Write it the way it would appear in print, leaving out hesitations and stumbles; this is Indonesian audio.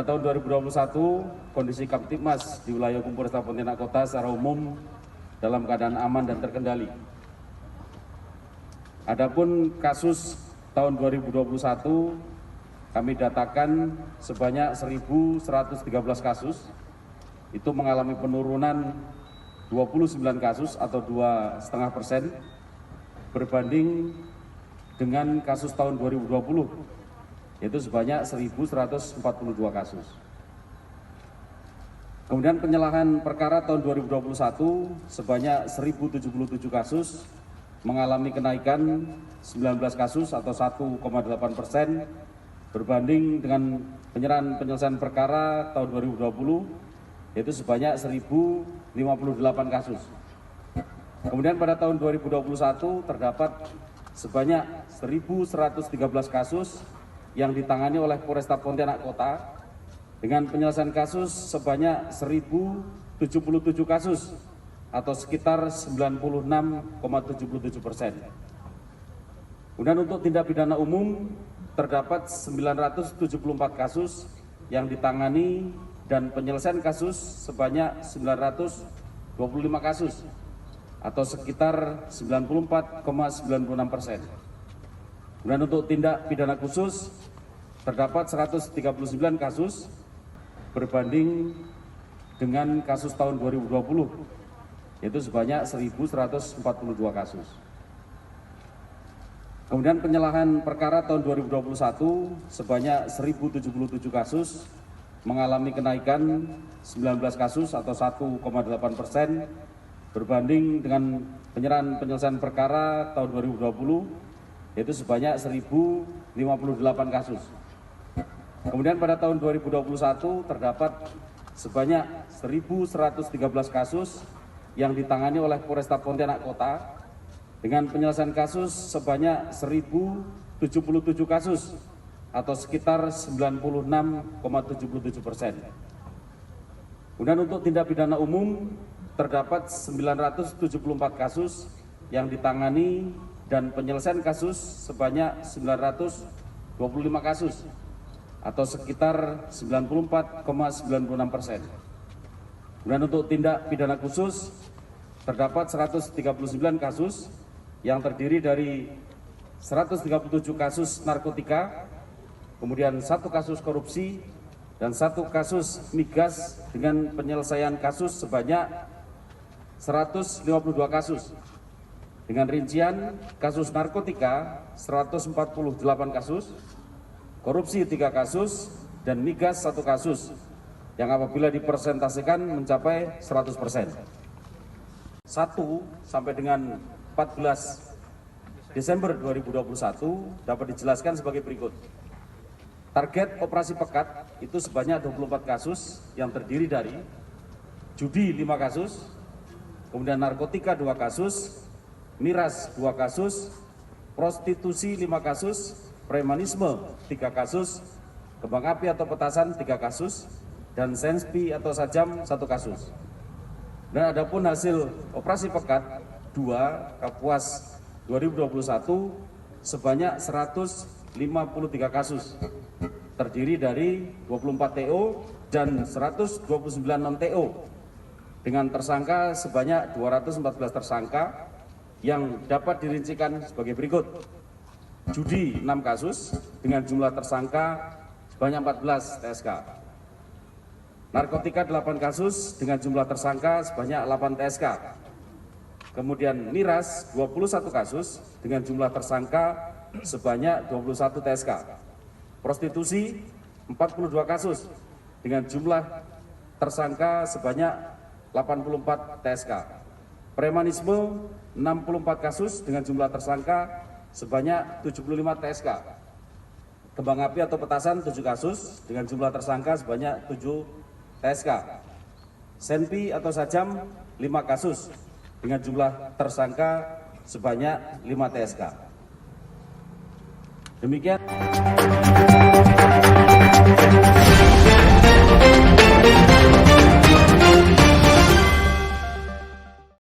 Pada tahun 2021, kondisi Kamtibmas di wilayah Hukum Polresta Pontianak Kota secara umum dalam keadaan aman dan terkendali. Adapun kasus tahun 2021, kami datakan sebanyak 1.113 kasus, itu mengalami penurunan 29 kasus atau 2,5% berbanding dengan kasus tahun 2020, yaitu sebanyak 1.142 kasus. Kemudian penyerahan perkara tahun 2021 sebanyak 1.077 kasus, mengalami kenaikan 19 kasus atau 1,8% berbanding dengan penyelesaian perkara tahun 2020, yaitu sebanyak 1.058 kasus. Kemudian pada tahun 2021 terdapat sebanyak 1.113 kasus yang ditangani oleh Polresta Pontianak Kota dengan penyelesaian kasus sebanyak 1.077 kasus atau sekitar 96,77%. Kemudian untuk tindak pidana umum terdapat 974 kasus yang ditangani dan penyelesaian kasus sebanyak 925 kasus atau sekitar 94,96%. Kemudian untuk tindak pidana khusus terdapat 139 kasus berbanding dengan kasus tahun 2020, yaitu sebanyak 1.142 kasus. Kemudian penyerahan perkara tahun 2021 sebanyak 1.077 kasus, mengalami kenaikan 19 kasus atau 1,8% berbanding dengan penyelesaian perkara tahun 2020, yaitu sebanyak 1.058 kasus. Kemudian pada tahun 2021 terdapat sebanyak 1.113 kasus yang ditangani oleh Polresta Pontianak Kota dengan penyelesaian kasus sebanyak 1.077 kasus atau sekitar 96,77%. Kemudian untuk tindak pidana umum terdapat 974 kasus yang ditangani dan penyelesaian kasus sebanyak 925 kasus atau sekitar 94,96%. Kemudian untuk tindak pidana khusus terdapat 139 kasus yang terdiri dari 137 kasus narkotika, kemudian 1 kasus korupsi, dan 1 kasus migas dengan penyelesaian kasus sebanyak 152 kasus. Dengan rincian kasus narkotika 148 kasus, korupsi 3 kasus, dan migas 1 kasus, yang apabila dipersentasikan mencapai 100%. 1 sampai dengan 14 Desember 2021 dapat dijelaskan sebagai berikut. Target operasi pekat itu sebanyak 24 kasus yang terdiri dari judi 5 kasus, kemudian narkotika 2 kasus, miras 2 kasus, prostitusi 5 kasus, premanisme 3 kasus, kembang api atau petasan 3 kasus, dan senpi atau sajam 1 kasus. Dan adapun hasil operasi pekat 2 Kapuas 2021 sebanyak 153 kasus, terdiri dari 24 TO dan 129 non-TO, dengan tersangka sebanyak 214 tersangka yang dapat dirincikan sebagai berikut. Judi 6 kasus dengan jumlah tersangka sebanyak 14 TSK. Narkotika 8 kasus dengan jumlah tersangka sebanyak 8 TSK. Kemudian miras 21 kasus dengan jumlah tersangka sebanyak 21 TSK. Prostitusi 42 kasus dengan jumlah tersangka sebanyak 84 TSK. Premanisme 64 kasus dengan jumlah tersangka sebanyak 75 TSK. Kembang api atau petasan 7 kasus dengan jumlah tersangka sebanyak 7 TSK. Senpi atau sajam 5 kasus dengan jumlah tersangka sebanyak 5 TSK. Demikian.